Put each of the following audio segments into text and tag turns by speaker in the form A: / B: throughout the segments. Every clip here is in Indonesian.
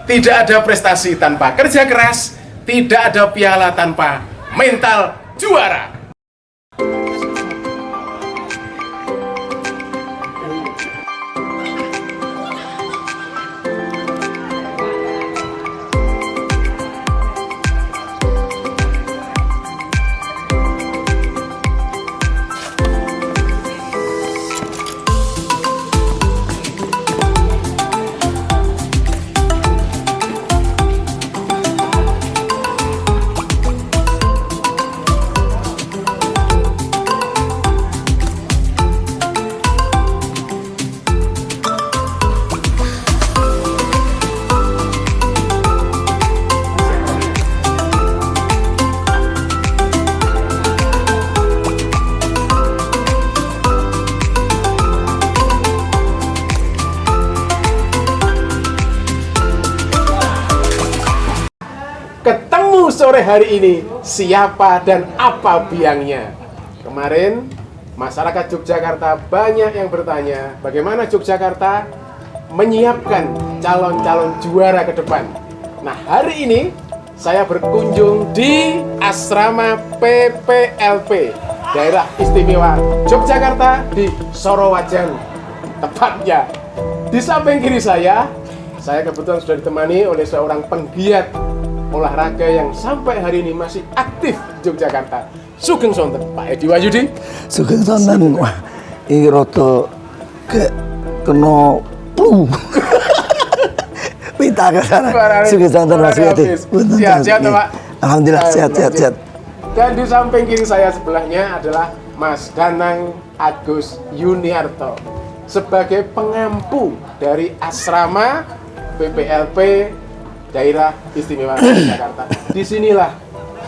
A: tidak ada prestasi tanpa kerja keras, tidak ada piala tanpa mental juara. Ketemu sore hari ini, siapa dan apa biangnya? Kemarin, masyarakat Yogyakarta banyak yang bertanya, bagaimana Yogyakarta menyiapkan calon-calon juara ke depan. Nah, hari ini saya berkunjung di Asrama PPLP, Daerah Istimewa Yogyakarta di Sorowajan. Tepatnya di samping kiri saya kebetulan sudah ditemani oleh seorang penggiat olahraga yang sampai hari ini masih aktif di Yogyakarta. Sugeng sonten Pak Edi Wahyudi.
B: Sugeng sonten. Wah, ini rada kena flu. Pita ke sana. Sugeng sonten Mas Edi.
A: Sehat-sehat Pak.
B: Alhamdulillah sehat.
A: Dan di samping kiri saya sebelahnya adalah Mas Danang Agus Yuniarto sebagai pengampu dari Asrama PPLP Daerah Istimewa Yogyakarta. Disinilah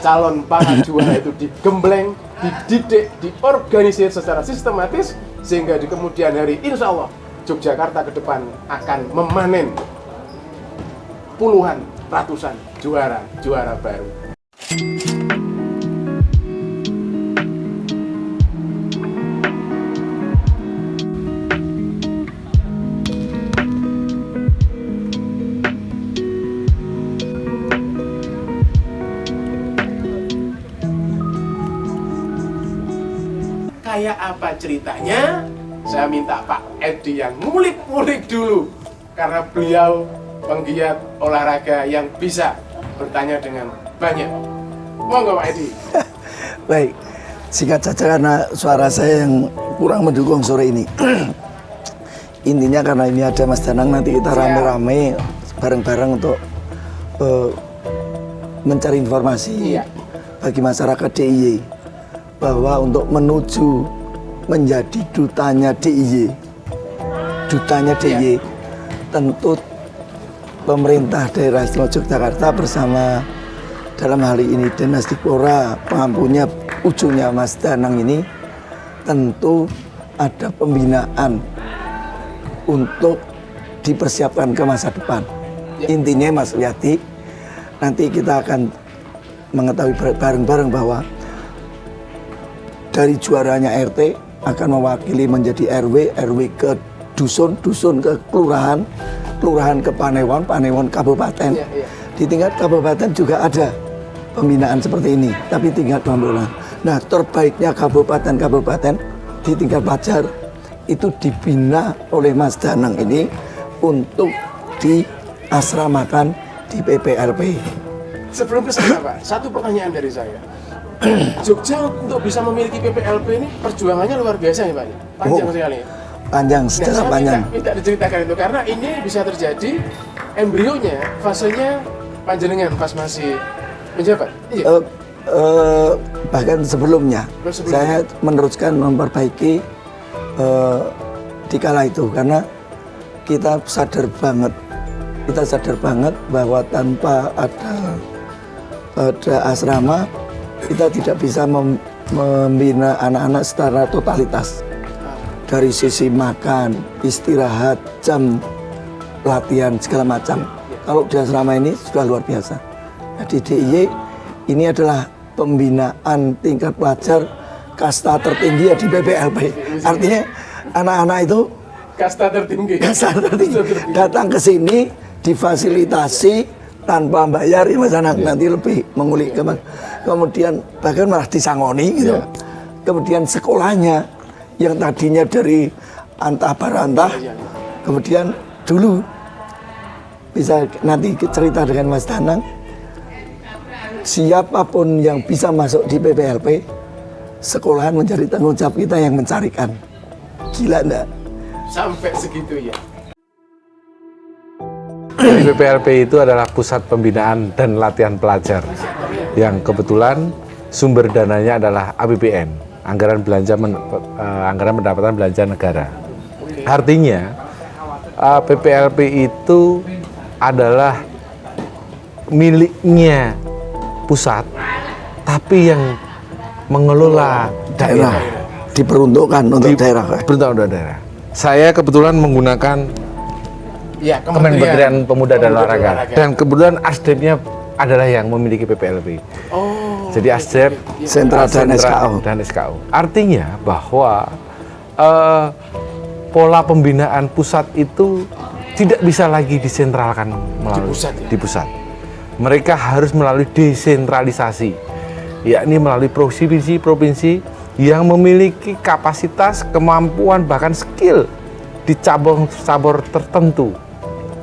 A: calon para juara itu digembleng, dididik, diorganisir secara sistematis sehingga di kemudian hari insya Allah Yogyakarta ke depan akan memanen puluhan, ratusan juara baru. Kayak apa ceritanya? Saya minta Pak Edi yang ngulik-ngulik dulu karena beliau penggiat olahraga yang bisa bertanya dengan banyak. Monggo Pak Edi.
B: Baik, singkat saja karena suara saya yang kurang mendukung sore ini. Intinya karena ini ada Mas Danang, nanti kita rame-rame bareng-bareng untuk mencari informasi bagi masyarakat DIY bahwa untuk menuju menjadi dutanya DIY, tentu pemerintah daerah istimewa Yogyakarta bersama dalam hal ini Dinas Dikpora, pengampunya ujungnya Mas Danang ini, tentu ada pembinaan untuk dipersiapkan ke masa depan. Intinya Mas Wiyadi, nanti kita akan mengetahui bareng-bareng bahwa dari juaranya RT akan mewakili menjadi RW ke dusun ke kelurahan ke Panewon kabupaten. Di tingkat kabupaten juga ada pembinaan seperti ini, tapi tingkat pembangunan. Nah, terbaiknya kabupaten di tingkat pelajar itu dibina oleh Mas Danang ini untuk diasramakan di PPLP.
A: Sebelum ke sana Pak, satu pertanyaan dari saya. Jogja untuk bisa memiliki PPLP ini perjuangannya luar biasa ya Pak, panjang sekali.
B: Panjang, secara panjang.
A: Minta diceritakan itu karena ini bisa terjadi embrionya, fasenya panjenengan pas masih menjabat.
B: Bahkan sebelumnya saya meneruskan memperbaiki di kala itu karena kita sadar banget bahwa tanpa ada asrama kita tidak bisa membina anak-anak secara totalitas dari sisi makan, istirahat, jam latihan segala macam. Kalau di asrama ini sudah luar biasa. Nah, di DIY ini adalah pembinaan tingkat pelajar kasta tertinggi ya di PPLP. Artinya anak-anak itu
A: kasta tertinggi
B: datang ke sini difasilitasi tanpa bayar ya Mas Anang, nanti lebih mengulik kemudian bahkan malah disangoni gitu. Kemudian sekolahnya yang tadinya dari antah barantah, kemudian dulu bisa nanti cerita dengan Mas Danang, siapapun yang bisa masuk di PPLP, sekolahan menjadi tanggung jawab kita yang mencarikan. Gila enggak?
A: Sampai segitu ya.
C: Jadi PPLP itu adalah pusat pembinaan dan latihan pelajar yang kebetulan sumber dananya adalah APBN, anggaran pendapatan belanja negara. Artinya PPLP itu adalah miliknya pusat, tapi yang mengelola daerah,
B: diperuntukkan untuk daerah.
C: Diperuntukkan untuk daerah. Saya kebetulan menggunakan Kementerian Pemuda dan Olahraga, dan kebetulan ASDEP-nya adalah yang memiliki PPLP. Jadi ASDEP,
B: Sentral dan
C: SKU. Artinya bahwa pola pembinaan pusat itu tidak bisa lagi disentralkan melalui di pusat. Mereka harus melalui desentralisasi, yakni melalui provinsi yang memiliki kapasitas, kemampuan, bahkan skill di cabang-cabang tertentu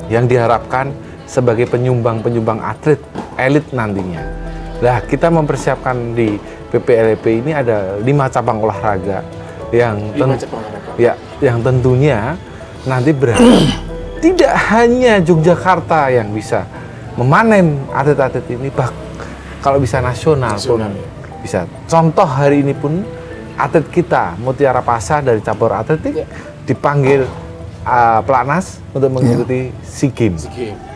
C: yang diharapkan sebagai penyumbang atlet elit nantinya. Nah, kita mempersiapkan di PPLP ini ada 5 cabang olahraga yang tentunya nanti berharap tidak hanya Yogyakarta yang bisa memanen atlet-atlet ini, kalau bisa nasional pun bisa. Contoh hari ini pun atlet kita Mutiara Pasa dari cabur atletik dipanggil pelatnas untuk mengikuti SEA Games.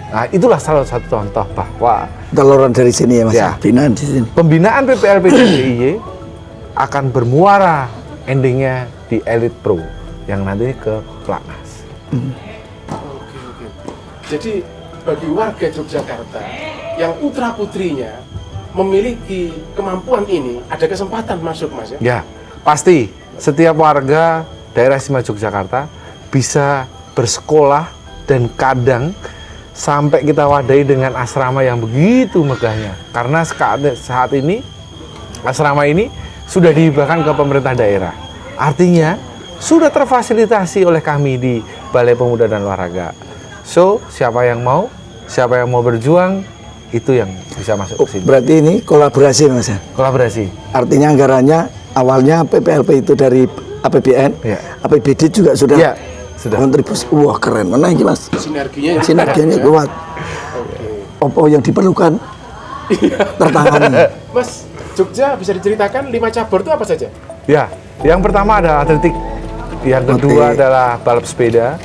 C: Nah, itulah salah satu contoh bahwa
B: teluran dari sini ya Mas. Binaan di sini.
C: Pembinaan PPLP dan DIY akan bermuara endingnya di Elite Pro yang nanti ke pelatnas.
A: Jadi bagi warga Yogyakarta yang putra putrinya memiliki kemampuan ini, ada kesempatan masuk Mas ya?
C: Ya, pasti setiap warga daerah istimewa Yogyakarta bisa bersekolah, dan kadang sampai kita wadai dengan asrama yang begitu megahnya. Karena saat ini asrama ini sudah dihibahkan ke pemerintah daerah. Artinya sudah terfasilitasi oleh kami di Balai Pemuda dan Olahraga. So, siapa yang mau berjuang, itu yang bisa masuk ke sini.
B: Berarti ini kolaborasi Mas ya?
C: Kolaborasi.
B: Artinya anggarannya awalnya PPLP itu dari APBN, APBD juga sudah kontribusi. Wah, keren. Mana ini Mas? Sinerginya kuat. Apa yang diperlukan tertangani.
A: Mas, Jogja bisa diceritakan 5 cabur itu apa saja?
C: Ya, yang pertama adalah atletik, yang kedua adalah balap sepeda,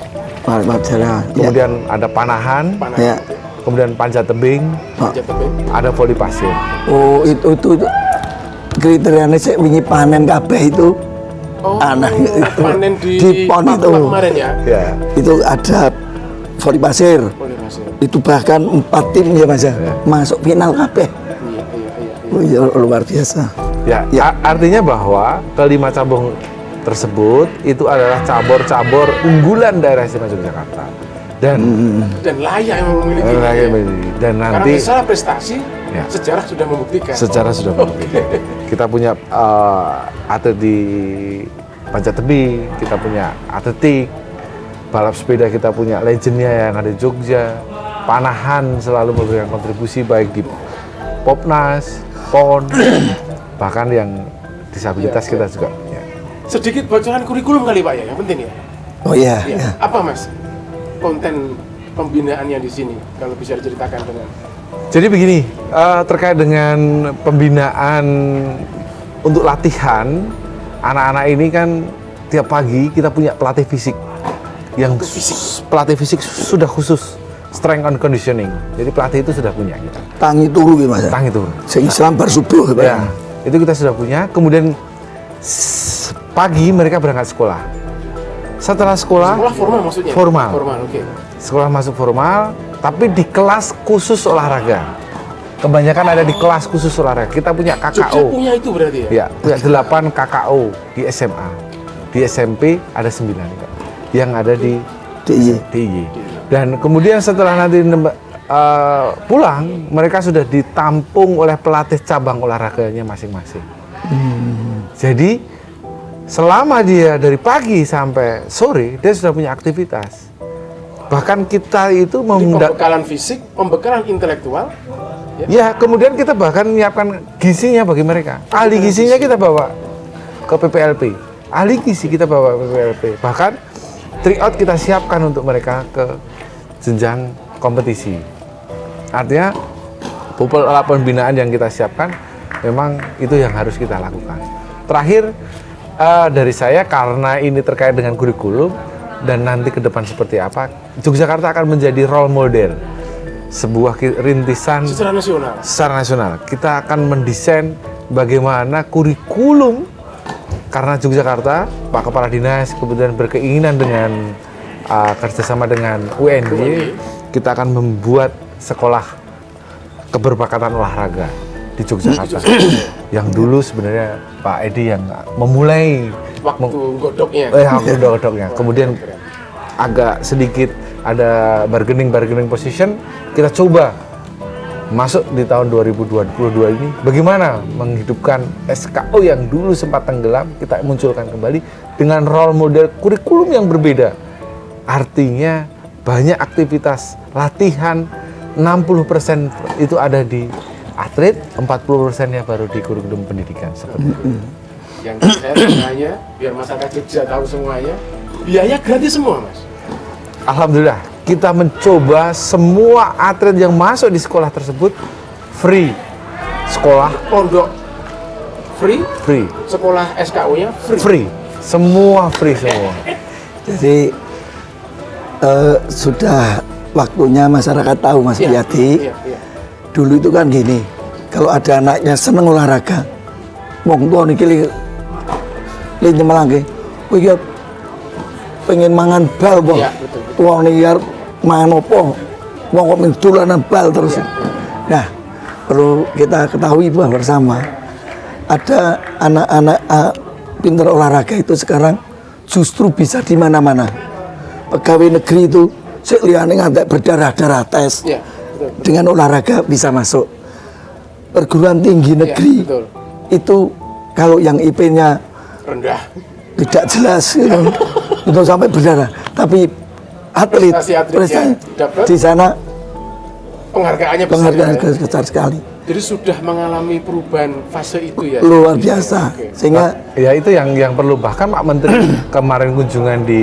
C: kemudian ada panahan, kemudian panjat tebing, ada voli pasir.
B: Oh, itu kriterianya saya wingi panen kabeh itu. Anak itu
A: panen
B: di PON itu
A: kemarin ya.
B: Itu ada voli pasir. Itu bahkan 4 tim ya Mas ya. Masuk final kabeh. Iya. Luar biasa.
C: Ya, artinya bahwa kelima cabang tersebut itu adalah cabur-cabur unggulan daerah istimewa Yogyakarta dan
A: layak memiliki.
C: Dan nanti
A: karena secara prestasi sejarah sudah membuktikan.
C: Kita punya atlet di panjat tebing, kita punya atletik, balap sepeda kita punya legendnya yang ada di Jogja, panahan selalu memberikan kontribusi baik di Popnas, PON, bahkan yang disabilitas kita juga punya.
A: Sedikit bocoran kurikulum kali Pak ya, yang penting ya.
B: Oh iya.
A: Apa Mas konten pembinaannya di sini kalau bisa diceritakan dengan?
C: Jadi begini, terkait dengan pembinaan untuk latihan, anak-anak ini kan tiap pagi kita punya pelatih fisik yang pelatih fisik sudah khusus strength and conditioning. Jadi pelatih itu sudah punya kita.
B: Tangi turu gitu Mas.
C: Tangi turu.
B: Sing Islam bar subuh
C: ya. Itu kita sudah punya. Kemudian pagi mereka berangkat sekolah. Setelah sekolah
A: formal maksudnya?
C: Formal,
A: oke.
C: Sekolah masuk formal, tapi di kelas khusus olahraga. Kebanyakan ada di kelas khusus olahraga. Kita punya KKO.
A: Jogja punya itu berarti ya?
C: Ya, punya 8 KKO di SMA. Di SMP ada 9 yang ada di DIY. Dan kemudian setelah nanti pulang, mereka sudah ditampung oleh pelatih cabang olahraganya masing-masing. Jadi selama dia dari pagi sampai sore, dia sudah punya aktivitas. Bahkan kita itu
A: pembekalan fisik, pembekalan intelektual.
C: Ya, kemudian kita bahkan menyiapkan gizinya bagi mereka. Ahli gizinya kita bawa ke PPLP. Ahli gizi kita bawa ke PPLP. Bahkan tryout kita siapkan untuk mereka ke jenjang kompetisi. Artinya pola pembinaan yang kita siapkan memang itu yang harus kita lakukan. Terakhir dari saya, karena ini terkait dengan kurikulum dan nanti ke depan seperti apa, Yogyakarta akan menjadi role model, sebuah rintisan secara nasional. Kita akan mendesain bagaimana kurikulum, karena Yogyakarta, Pak Kepala Dinas kemudian berkeinginan dengan kerjasama dengan UNY, kita akan membuat sekolah keberpakatan olahraga di Yogyakarta. Yang dulu sebenarnya Pak Edi yang memulai
A: waktu godoknya.
C: Godoknya. Kemudian agak sedikit ada bargaining position, kita coba masuk di tahun 2022 ini bagaimana menghidupkan SKO yang dulu sempat tenggelam, kita munculkan kembali dengan role model kurikulum yang berbeda. Artinya banyak aktivitas latihan, 60% itu ada di atlet, 40%-nya baru di kurikulum pendidikan seperti itu.
A: Yang saya tanya, biar masyarakat Jogja tahu semuanya, biaya gratis semua, Mas.
C: Alhamdulillah, kita mencoba semua atlet yang masuk di sekolah tersebut free. Sekolah
A: pondok free, sekolah SKU-nya free.
C: Semua free semua.
B: Jadi sudah waktunya masyarakat tahu, Mas Yadi. Dulu itu kan gini, kalau ada anaknya seneng olahraga, wong tua niki li nyemelange, kowe pengen mangan bal, Bang. Wong niki arep mangan apa? Wong kok main dolanan bal terus. Nah, perlu kita ketahui bahwa bersama ada anak-anak pintar olahraga itu sekarang justru bisa di mana-mana. Pegawai negeri itu sik liyane ngantek berdarah-darah tes. Dengan olahraga bisa masuk. Perguruan tinggi negeri itu kalau yang IP-nya
A: rendah,
B: tidak jelas gitu, itu sampai berdarah. Tapi atlet prestasi di sana
A: penghargaannya
B: besar sekali.
A: Jadi sudah mengalami perubahan fase itu ya.
B: Luar biasa. Sehingga
C: ya itu yang perlu, bahkan Pak Menteri kemarin kunjungan di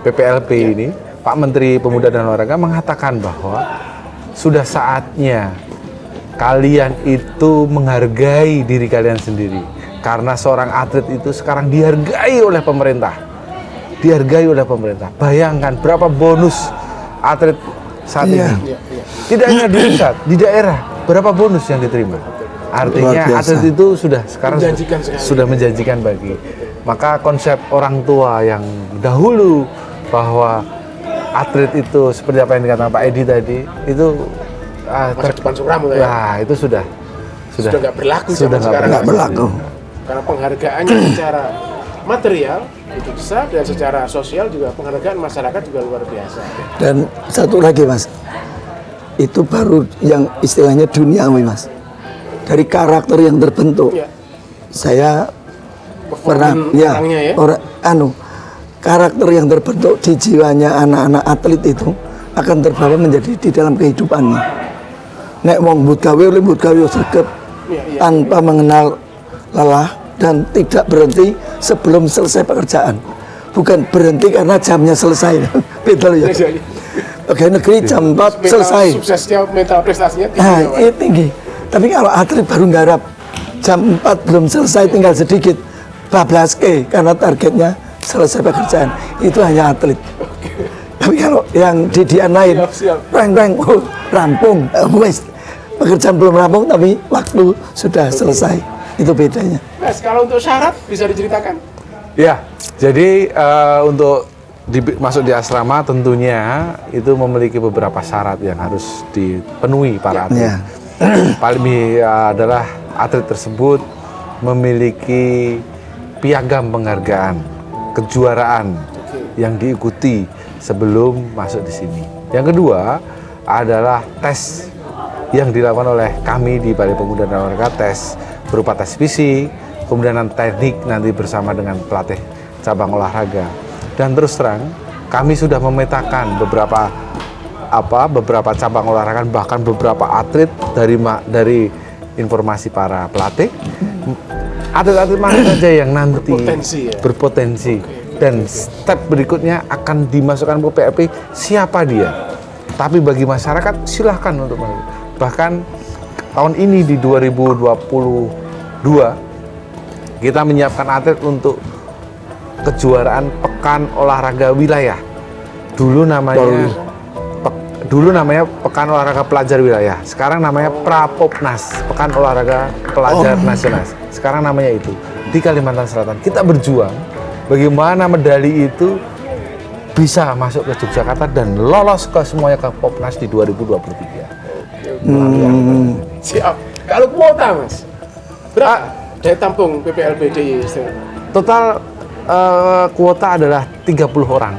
C: PPLP ini, Pak Menteri Pemuda dan Olahraga mengatakan bahwa sudah saatnya kalian itu menghargai diri kalian sendiri. Karena seorang atlet itu sekarang dihargai oleh pemerintah. Bayangkan berapa bonus atlet saat ini. Tidak hanya di pusat, di daerah, berapa bonus yang diterima. Artinya atlet itu sudah sekarang sudah menjanjikan bagi. Maka konsep orang tua yang dahulu bahwa atlet itu seperti apa yang dikatakan Pak Edi tadi itu
A: masa depan suram
C: itu sudah
A: nggak berlaku
B: sekarang. Nggak berlaku.
A: Karena penghargaannya secara material itu besar dan secara sosial juga penghargaan masyarakat juga luar biasa.
B: Dan satu lagi, Mas, itu baru yang istilahnya duniawi, Mas. Dari karakter yang terbentuk. Saya pernah karakter yang terbentuk di jiwanya anak-anak atlet itu akan terbawa menjadi di dalam kehidupannya. Nek wong mbut gawe sregep tanpa mengenal lelah dan tidak berhenti sebelum selesai pekerjaan. Bukan berhenti karena jamnya selesai. Betul ya. Pegawai negeri jam 4 selesai.
A: Suksesnya mental prestasinya
B: tinggi. Tinggi. Tapi kalau atlet baru nggarap jam 4 belum selesai, tinggal sedikit, bablaske karena targetnya selesai pekerjaan. Itu hanya atlet. Tapi kalau yang didian lain, reng, rampung, wes pekerjaan belum rampung tapi waktu sudah selesai. Itu bedanya.
A: Nah, kalau untuk syarat bisa diceritakan?
C: Ya, jadi untuk masuk di asrama tentunya itu memiliki beberapa syarat yang harus dipenuhi para atlet. Paling adalah atlet tersebut memiliki piagam penghargaan, kejuaraan yang diikuti sebelum masuk di sini. Yang kedua adalah tes yang dilakukan oleh kami di Balai Pemuda dan Olahraga, tes berupa tes fisik, kemudian teknik nanti bersama dengan pelatih cabang olahraga. Dan terus terang, kami sudah memetakan beberapa cabang olahraga, bahkan beberapa atlet dari informasi para pelatih, atlet-atlet mana saja yang nanti berpotensi. Dan step berikutnya akan dimasukkan ke PLP siapa dia. Tapi bagi masyarakat silahkan untuk masuk. Bahkan tahun ini di 2022 kita menyiapkan atlet untuk kejuaraan Pekan Olahraga Wilayah. Dulu namanya Pekan Olahraga Pelajar Wilayah. Sekarang namanya Prapopnas, Pekan Olahraga Pelajar Nasional. Sekarang namanya itu di Kalimantan Selatan. Kita berjuang bagaimana medali itu bisa masuk ke Yogyakarta dan lolos ke semuanya ke Popnas di 2023.
A: Siap. Kalau kuota, Mas, berapa daya tampung PPLBD?
C: Total kuota adalah 30 orang.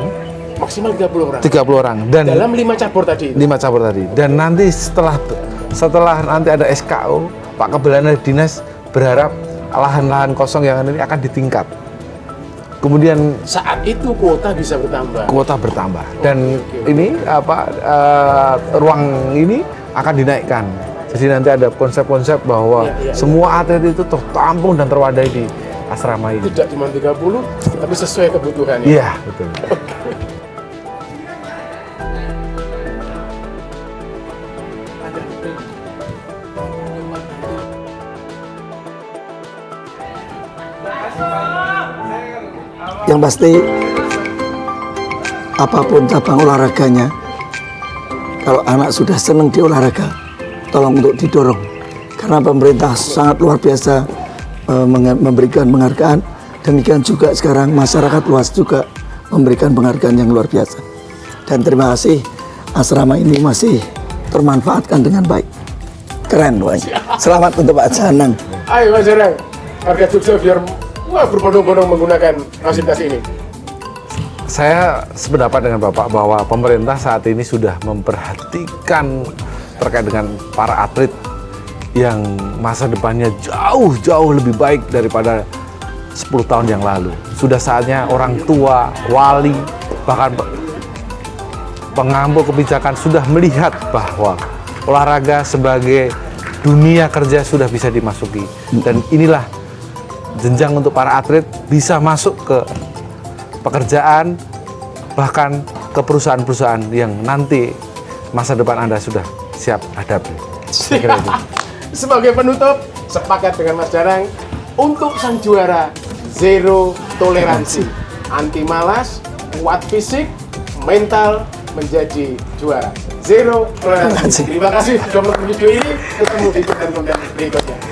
A: Maksimal 30 orang.
C: 30 orang dan
A: dalam 5 cabur tadi.
C: 5 cabur tadi. Dan nanti setelah nanti ada SKO, Pak Kepala Dinas berharap lahan-lahan kosong yang ini akan ditingkat. Kemudian
A: saat itu kuota bisa bertambah.
C: Kuota bertambah dan ini ruang ini akan dinaikkan. Jadi nanti ada konsep-konsep bahwa semua atlet itu tertampung dan terwadai di asrama ini.
A: Tidak cuma 30, tapi sesuai kebutuhannya.
C: Iya, betul.
B: Yang pasti apapun cabang olahraganya, kalau anak sudah senang di olahraga, tolong untuk didorong. Karena pemerintah sangat luar biasa memberikan penghargaan. Demikian juga sekarang masyarakat luas juga memberikan penghargaan yang luar biasa. Dan terima kasih, asrama ini masih termanfaatkan dengan baik. Keren, Pak. Selamat untuk Pak Janang.
A: Ayo Mas Janang, warga Jogja biar berbondong-bondong menggunakan fasilitas ini.
C: Saya sependapat dengan Bapak bahwa pemerintah saat ini sudah memperhatikan terkait dengan para atlet yang masa depannya jauh lebih baik daripada 10 tahun yang lalu. Sudah saatnya orang tua, wali, bahkan pengambil kebijakan sudah melihat bahwa olahraga sebagai dunia kerja sudah bisa dimasuki. Dan inilah jenjang untuk para atlet bisa masuk ke pekerjaan, bahkan ke perusahaan-perusahaan yang nanti masa depan Anda sudah siap hadapi.
A: Sebagai penutup, sepakat dengan Mas Janang untuk sang juara zero toleransi, anti malas, kuat fisik, mental menjadi juara. Zero toleransi. Terima kasih sudah menonton video ini. Ketemu di konten-konten berikutnya.